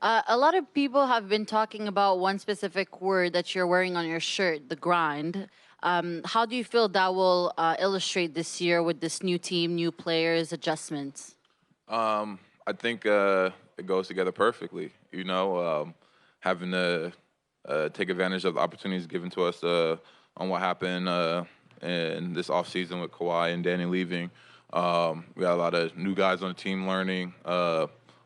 A lot of people have been talking about one specific word that you're wearing on your shirt, the grind. How do you feel that will illustrate this year with this new team, new players, adjustments? I think it goes together perfectly. Having to take advantage of the opportunities given to us on what happened in this offseason with Kawhi and Danny leaving. We got a lot of new guys on the team learning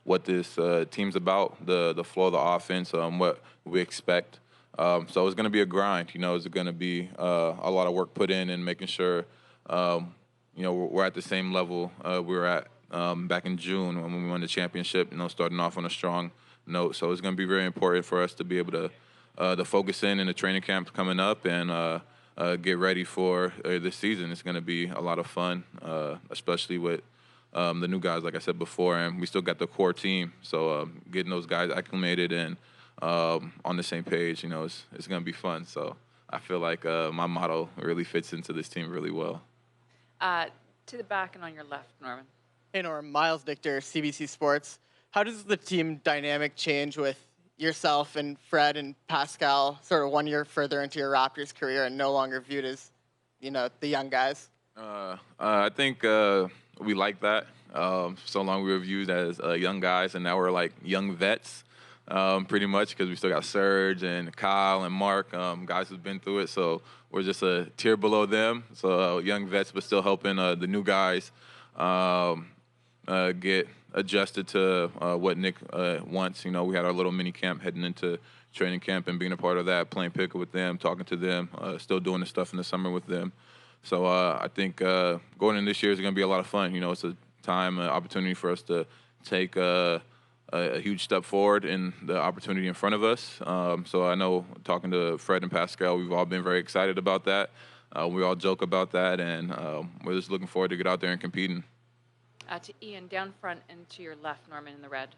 what this team's about, the flow of the offense, what we expect. So it's going to be a grind. It's going to be a lot of work put in and making sure we're at the same level we were at back in June when we won the championship. Starting off on a strong note. So it's going to be very important for us to be able to focus in the training camp coming up and get ready for this season. It's going to be a lot of fun, especially with the new guys, like I said before, and we still got the core team. So getting those guys acclimated and on the same page, it's going to be fun. So I feel like my motto really fits into this team really well. To the back and on your left, Norman. Hey, Norm. Miles Victor, CBC Sports. How does the team dynamic change with yourself and Fred and Pascal sort of 1 year further into your Raptors career and no longer viewed as, the young guys? I think we like that. So long we were viewed as young guys, and now we're like young vets, pretty much, because we still got Serge and Kyle and Mark, guys who've been through it. So we're just a tier below them. So young vets, but still helping the new guys get adjusted to what Nick wants. We had our little mini camp heading into training camp and being a part of that, playing pickup with them, talking to them, still doing the stuff in the summer with them. So I think going in this year is going to be a lot of fun. It's a time, opportunity for us to take a huge step forward in the opportunity in front of us. So I know talking to Fred and Pascal, we've all been very excited about that. We all joke about that, and we're just looking forward to get out there and competing. To Ian, down front and to your left, Norman, in the red.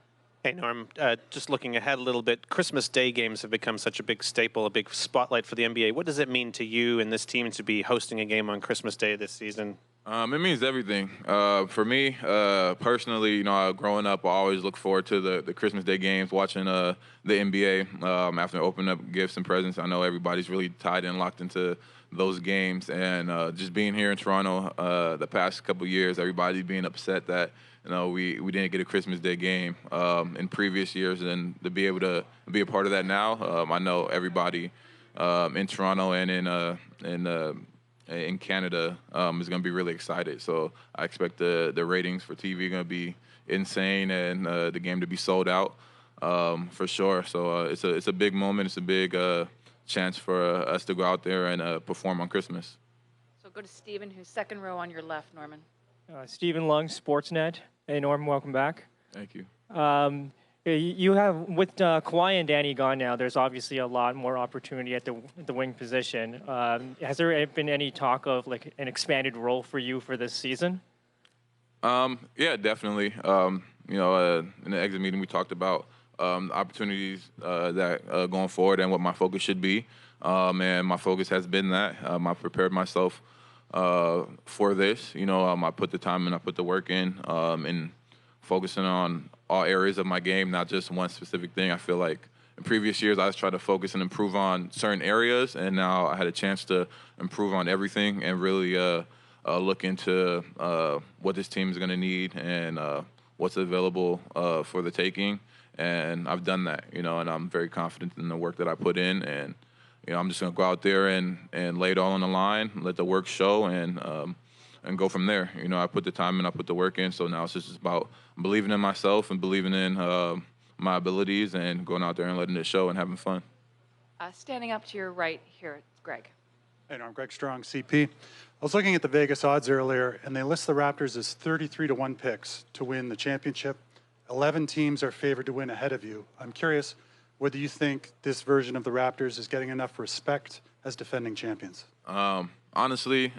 Hey, Norm, just looking ahead a little bit, Christmas Day games have become such a big staple, a big spotlight for the NBA. What does it mean to you and this team to be hosting a game on Christmas Day this season? It means everything. For me, personally, growing up, I always look forward to the Christmas Day games, watching the NBA after opening up gifts and presents. I know everybody's really tied in, locked into those games, and just being here in Toronto the past couple years, everybody being upset that we didn't get a Christmas Day game in previous years, and to be able to be a part of that now, I know everybody in Toronto and in Canada is going to be really excited. So I expect the ratings for TV are going to be insane, and the game to be sold out for sure. So it's a big moment. It's a big chance for us to go out there and perform on Christmas. So go to Stephen, who's second row on your left, Norman. Stephen Lung, Sportsnet. Hey, Norm, welcome back. Thank you. You have, with Kawhi and Danny gone now, there's obviously a lot more opportunity at the wing position. Has there been any talk of like an expanded role for you for this season? Yeah, definitely. In the exit meeting, we talked about opportunities that going forward and what my focus should be. And my focus has been that. I prepared myself for this. I put the time and I put the work in focusing on all areas of my game, not just one specific thing. I feel like in previous years, I was trying to focus and improve on certain areas, and now I had a chance to improve on everything and really look into what this team is going to need and what's available for the taking. And I've done that, and I'm very confident in the work that I put in. And, I'm just going to go out there and lay it all on the line, let the work show, and go from there. I put the time and I put the work in, so now it's just about believing in myself and believing in my abilities and going out there and letting it show and having fun. Standing up to your right here, it's Greg. Hey, I'm Greg Strong, CP. I was looking at the Vegas odds earlier, and they list the Raptors as 33-1 picks to win the championship. 11 teams are favored to win ahead of you. I'm curious whether you think this version of the Raptors is getting enough respect as defending champions. Honestly,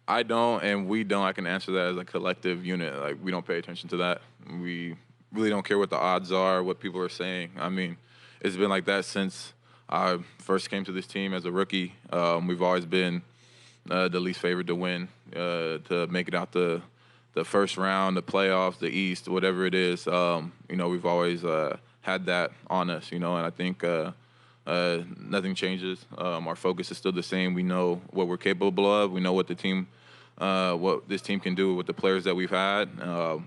I don't, and we don't. I can answer that as a collective unit. Like, we don't pay attention to that. We really don't care what the odds are, what people are saying. I mean, it's been like that since I first came to this team as a rookie. We've always been the least favored to win, to make it out the the first round, the playoffs, the East, whatever it is. We've always had that on us, and I think nothing changes. Our focus is still the same. We know what we're capable of. We know what what this team can do with the players that we've had.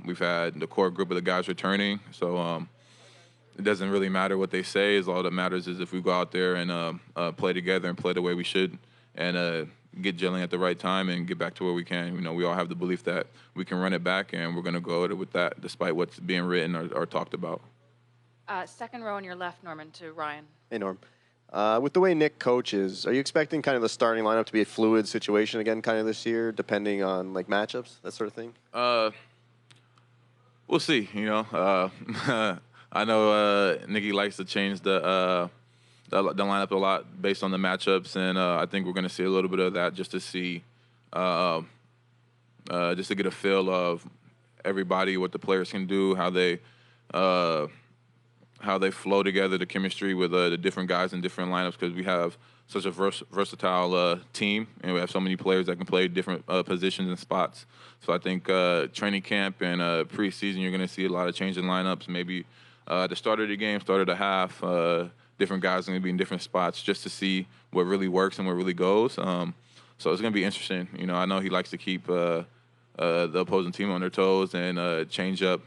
We've had the core group of the guys returning, so it doesn't really matter what they say. All that matters is if we go out there and play together and play the way we should, and get gelling at the right time and get back to where we can. We all have the belief that we can run it back, and we're going to go with that despite what's being written or talked about. Second row on your left, Norman, to Ryan. Hey, Norm. With the way Nick coaches, are you expecting kind of the starting lineup to be a fluid situation again kind of this year, depending on, like, matchups, that sort of thing? We'll see, I know Nicky likes to change the lineup a lot based on the matchups, and I think we're going to see a little bit of that just to see, just to get a feel of everybody, what the players can do, how they flow together, the chemistry with the different guys in different lineups, because we have such a versatile team, and we have so many players that can play different positions and spots. So I think training camp and preseason, you're going to see a lot of change in lineups. Maybe at the start of the game, start of the half, different guys are going to be in different spots just to see what really works and what really goes. So it's going to be interesting. I know he likes to keep the opposing team on their toes and change up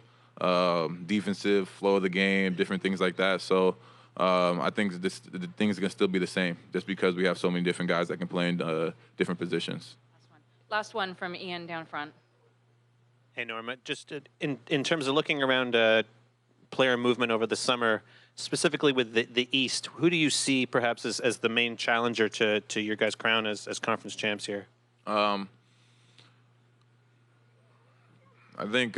defensive flow of the game, different things like that. So I think the things are going to still be the same just because we have so many different guys that can play in different positions. Last one from Ian down front. Hey, Norma, just in terms of looking around player movement over the summer, specifically with the East, who do you see perhaps as the main challenger to your guys' crown as conference champs here? I think,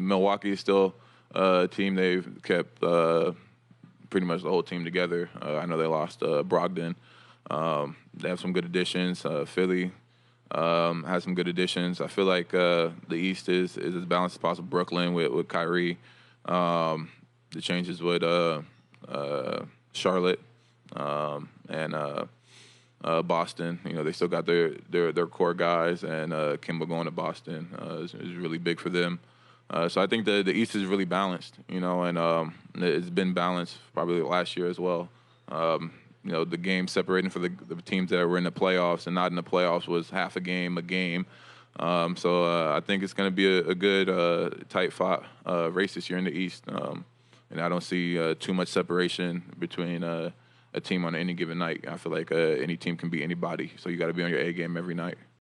Milwaukee is still a team. They've kept pretty much the whole team together. I know they lost Brogdon. They have some good additions. Philly has some good additions. I feel like the East is as balanced as possible. Brooklyn with Kyrie. The changes with Charlotte and Boston. They still got their core guys, and Kemba going to Boston is really big for them. So I think the East is really balanced, and it's been balanced probably last year as well. The game separating for the teams that were in the playoffs and not in the playoffs was half a game. So I think it's going to be a good tight fought race this year in the East. And I don't see too much separation between a team on any given night. I feel like any team can beat anybody, so you got to be on your A game every night.